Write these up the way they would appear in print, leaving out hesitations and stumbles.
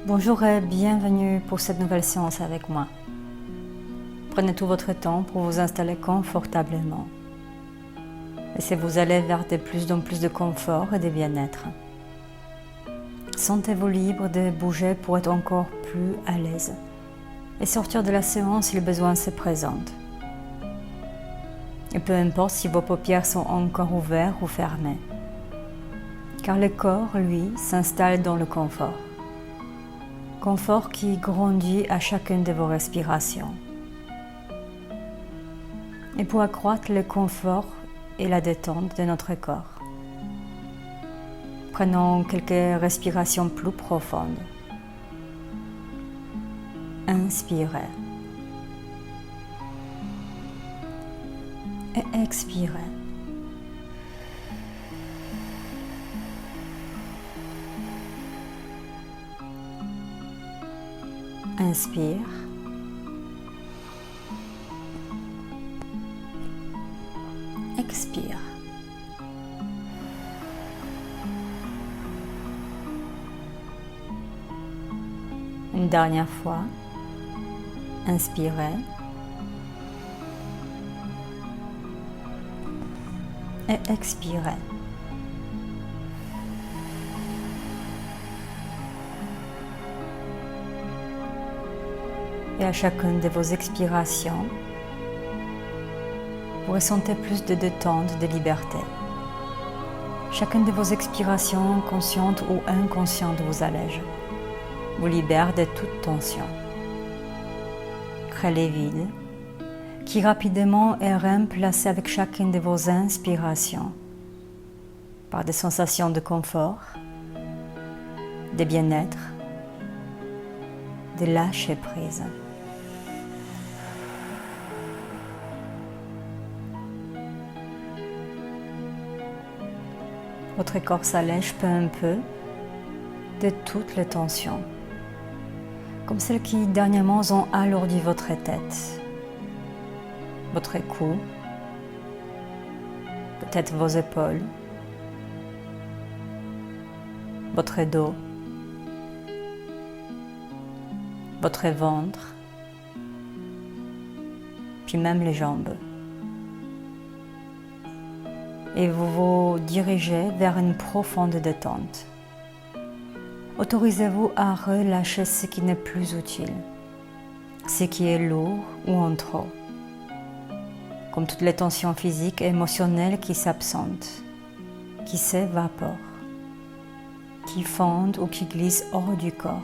Bonjour et bienvenue pour cette nouvelle séance avec moi. Prenez tout votre temps pour vous installer confortablement. Laissez-vous aller vers de plus en plus de confort et de bien-être. Sentez-vous libre de bouger pour être encore plus à l'aise et sortir de la séance si le besoin se présente. Et peu importe si vos paupières sont encore ouvertes ou fermées, car le corps, lui, s'installe dans le confort. Confort qui grandit à chacune de vos respirations. Et pour accroître le confort et la détente de notre corps, prenons quelques respirations plus profondes. Inspirez. Et expirez. Inspire. Expire. Une dernière fois. Inspirez. Et expirez. Et à chacune de vos expirations, vous ressentez plus de détente, de liberté. Chacune de vos expirations, conscientes ou inconscientes, vous allège, vous libère de toute tension. Crée les vides, qui rapidement est remplacé avec chacune de vos inspirations par des sensations de confort, de bien-être, de lâcher prise. Votre corps s'allège peu à peu de toutes les tensions, comme celles qui dernièrement ont alourdi votre tête, votre cou, peut-être vos épaules, votre dos, votre ventre, puis même les jambes. Et vous vous dirigez vers une profonde détente. Autorisez-vous à relâcher ce qui n'est plus utile, ce qui est lourd ou en trop, comme toutes les tensions physiques et émotionnelles qui s'absentent, qui s'évaporent, qui fondent ou qui glissent hors du corps.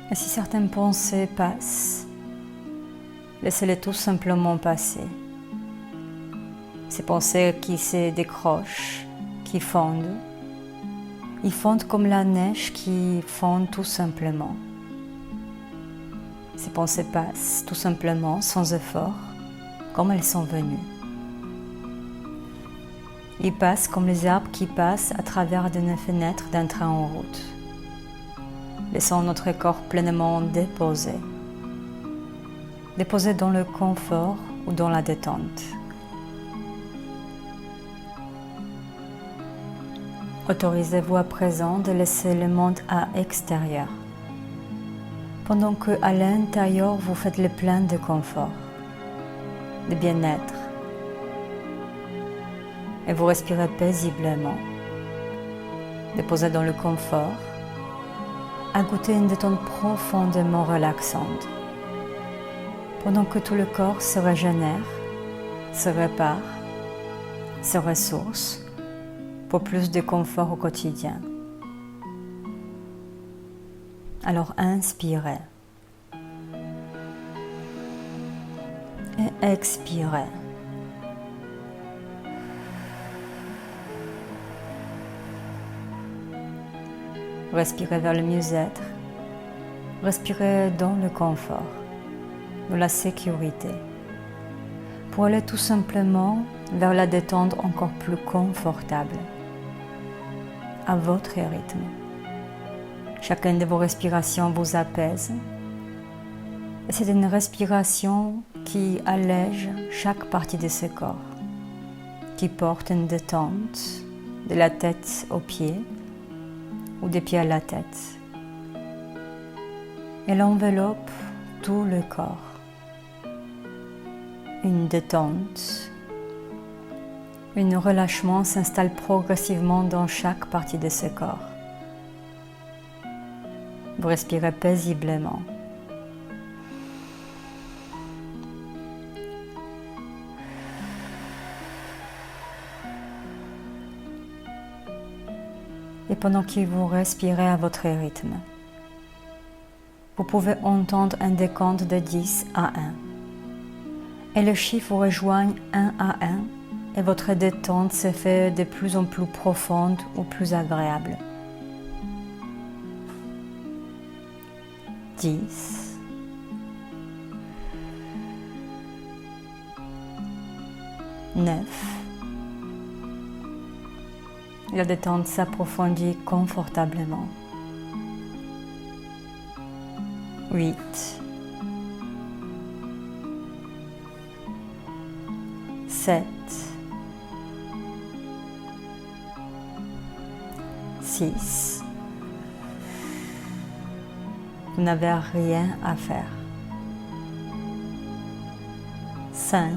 Et si certaines pensées passent, laissez-les tout simplement passer. Ces pensées qui se décrochent, qui fondent, ils fondent comme la neige qui fond tout simplement. Ces pensées passent tout simplement, sans effort, comme elles sont venues. Ils passent comme les arbres qui passent à travers une fenêtre d'un train en route, laissant notre corps pleinement déposé dans le confort ou dans la détente. Autorisez-vous à présent de laisser le monde à l'extérieur, pendant que à l'intérieur vous faites le plein de confort, de bien-être, et vous respirez paisiblement, déposé dans le confort, à goûter une détente profondément relaxante, pendant que tout le corps se régénère, se répare, se ressource pour plus de confort au quotidien. Alors inspirez et expirez. Respirez vers le mieux-être, respirez dans le confort, dans la sécurité, pour aller tout simplement vers la détente encore plus confortable, à votre rythme. Chacune de vos respirations vous apaise. C'est une respiration qui allège chaque partie de ce corps, qui porte une détente de la tête aux pieds ou des pieds à la tête. Elle enveloppe tout le corps. Une détente, un relâchement s'installe progressivement dans chaque partie de ce corps. Vous respirez paisiblement. Et pendant que vous respirez à votre rythme, vous pouvez entendre un décompte de 10 à 1. Et le chiffre vous rejoigne 1 à 1 et votre détente se fait de plus en plus profonde ou plus agréable. 10. 9. La détente s'approfondit confortablement. 8. 7. 6. Vous n'avez rien à faire. 5.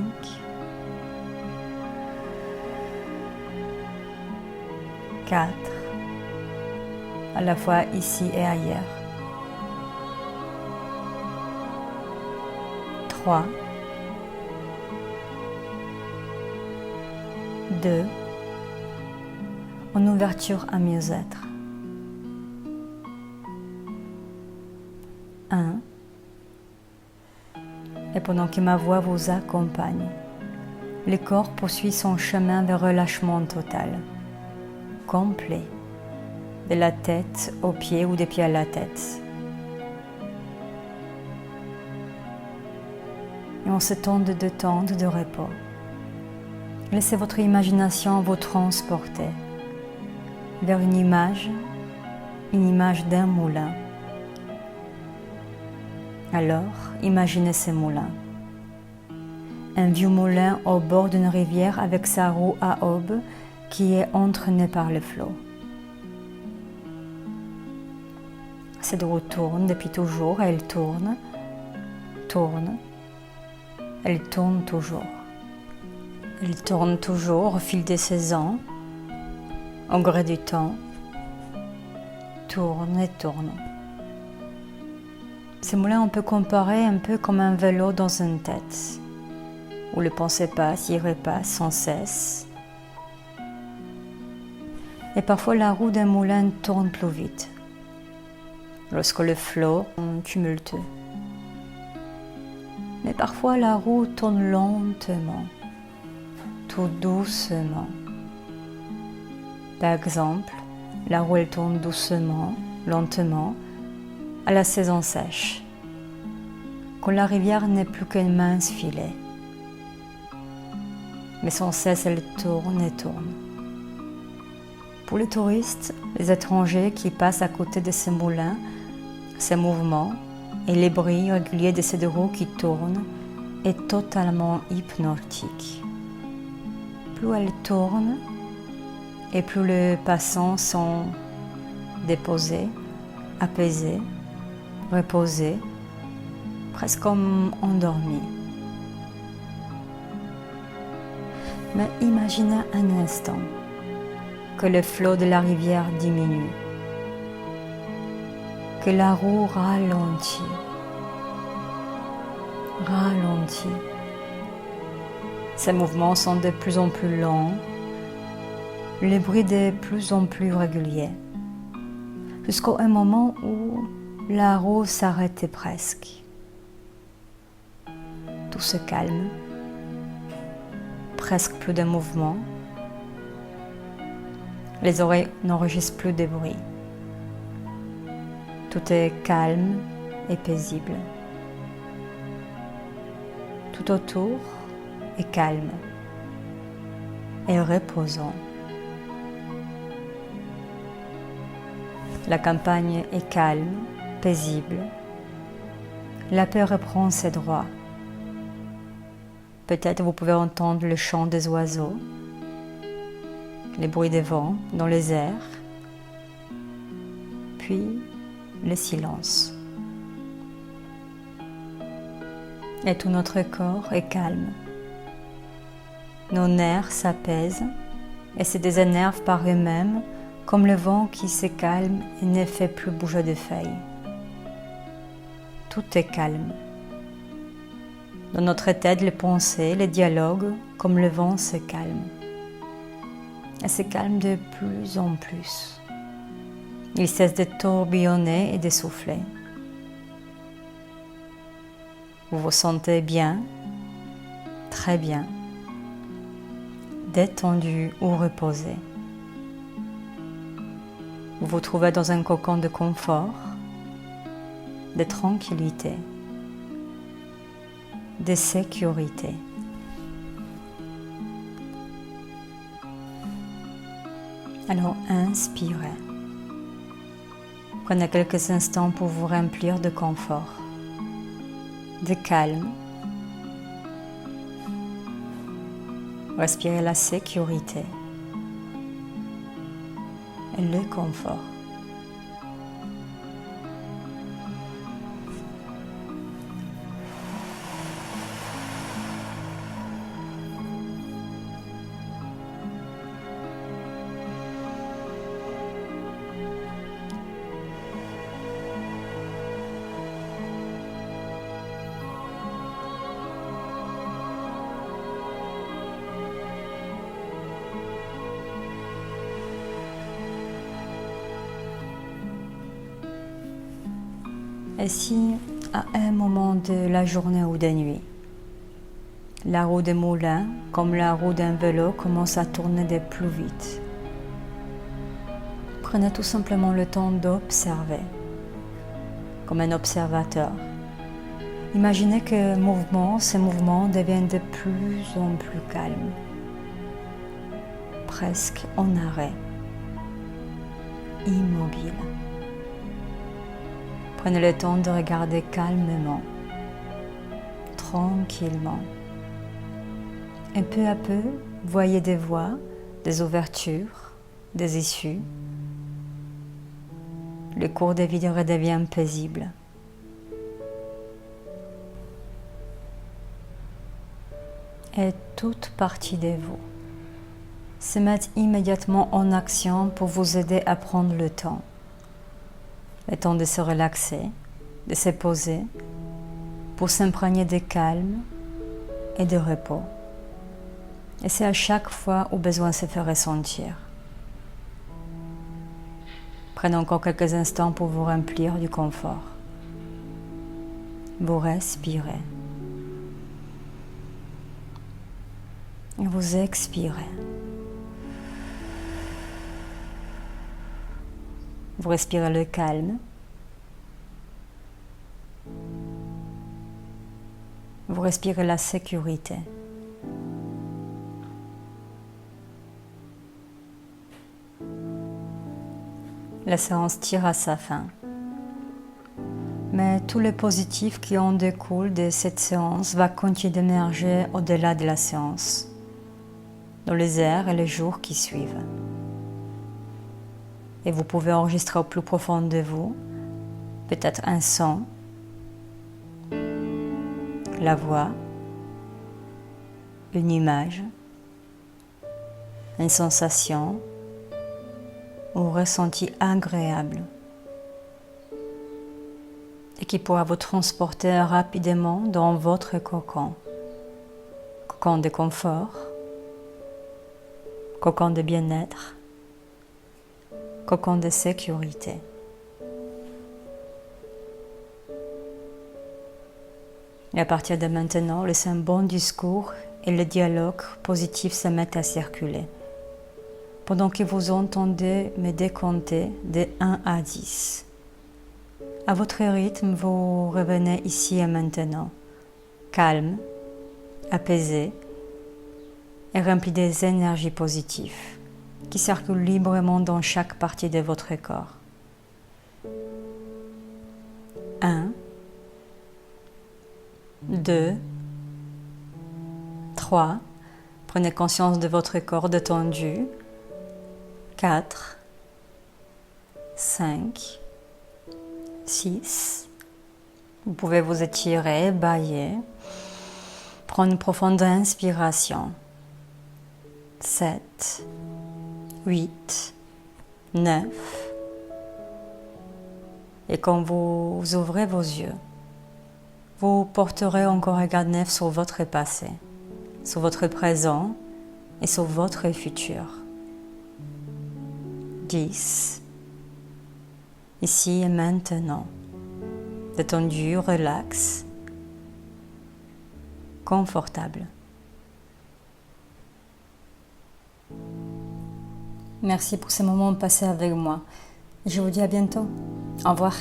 4. À la fois ici et ailleurs. 3. 2. En ouverture à mieux-être. 1. Et pendant que ma voix vous accompagne, le corps poursuit son chemin vers relâchement total, complet, de la tête aux pieds ou des pieds à la tête. Et en ce temps de détente, de repos, laissez votre imagination vous transporter vers une image d'un moulin. Alors, imaginez ce moulin. Un vieux moulin au bord d'une rivière avec sa roue à aube qui est entraînée par le flot. Cette roue tourne depuis toujours et elle tourne, elle tourne toujours. Elle tourne toujours au fil des saisons, au gré du temps, tourne et tourne. Ce moulin, on peut comparer un peu comme un vélo dans une tête, où les pensées passent y repassent sans cesse. Et parfois la roue d'un moulin tourne plus vite, lorsque le flot est tumultueux. Mais parfois la roue tourne lentement, tout doucement. Par exemple, la roue elle tourne doucement, lentement, à la saison sèche, quand la rivière n'est plus qu'un mince filet. Mais sans cesse, elle tourne et tourne. Pour les touristes, les étrangers qui passent à côté de ces moulins, ces mouvements et les bruits réguliers de ces deux roues qui tournent est totalement hypnotique. Plus elle tourne et plus les passants sont déposés, apaisés, reposés, presque comme endormis. Mais imaginez un instant que le flot de la rivière diminue, que la roue ralentit. Ces mouvements sont de plus en plus lents, les bruits de plus en plus réguliers, jusqu'à un moment où la roue s'arrête presque. Tout se calme, presque plus de mouvement. Les oreilles n'enregistrent plus de bruit. Tout est calme et paisible. Tout autour est calme et reposant. La campagne est calme, paisible. La paix reprend ses droits. peut-être vous pouvez entendre le chant des oiseaux, les bruits des vents dans les airs, puis le silence. Et tout notre corps est calme. Nos nerfs s'apaisent et se désénervent par eux-mêmes comme le vent qui se calme et ne fait plus bouger de feuilles. Tout est calme. Dans notre tête, les pensées, les dialogues, comme le vent se calment. Et se calme de plus en plus. Il cesse de tourbillonner et de souffler. Vous vous sentez bien, très bien, détendu ou reposé. Vous vous trouvez dans un cocon de confort, de tranquillité, de sécurité. Alors inspirez. Prenez quelques instants pour vous remplir de confort, de calme. Respirez la sécurité et le confort. Et si, à un moment de la journée ou de nuit, la roue des moulins, comme la roue d'un vélo, commence à tourner de plus vite, prenez tout simplement le temps d'observer, comme un observateur. Imaginez que ces mouvements deviennent de plus en plus calmes, presque en arrêt, immobiles. Prenez le temps de regarder calmement, tranquillement. Et peu à peu, voyez des voies, des ouvertures, des issues. Le cours de vie redevient paisible. Et toute partie de vous se met immédiatement en action pour vous aider à prendre le temps de se relaxer, de se poser, pour s'imprégner de calme et de repos. Et c'est à chaque fois où besoin se fait ressentir. Prenez encore quelques instants pour vous remplir du confort. Vous respirez. Et vous expirez. Vous respirez le calme. Vous respirez la sécurité. La séance tire à sa fin. Mais tout le positif qui en découle de cette séance va continuer d'émerger au-delà de la séance, dans les heures et les jours qui suivent. Et vous pouvez enregistrer au plus profond de vous, peut-être un son, la voix, une image, une sensation ou ressenti agréable et qui pourra vous transporter rapidement dans votre cocon. Cocon de confort, cocon de bien-être, cocon de sécurité. Et à partir de maintenant, laissez un bon discours et le dialogue positif se mettent à circuler. Pendant que vous entendez me décompter de 1 à 10. À votre rythme, vous revenez ici et maintenant, calme, apaisé et rempli des énergies positives qui circulent librement dans chaque partie de votre corps. 1, 2, 3. Prenez conscience de votre corps détendu. 4. 5. 6. Vous pouvez vous étirer, bâiller. Prendre une profonde inspiration. 7. 8. 9. Et quand vous ouvrez vos yeux, vous porterez encore un regard neuf sur votre passé, sur votre présent et sur votre futur. 10. Ici et maintenant. Détendu, relax, confortable. Merci pour ces moments passés avec moi. Je vous dis à bientôt. Au revoir.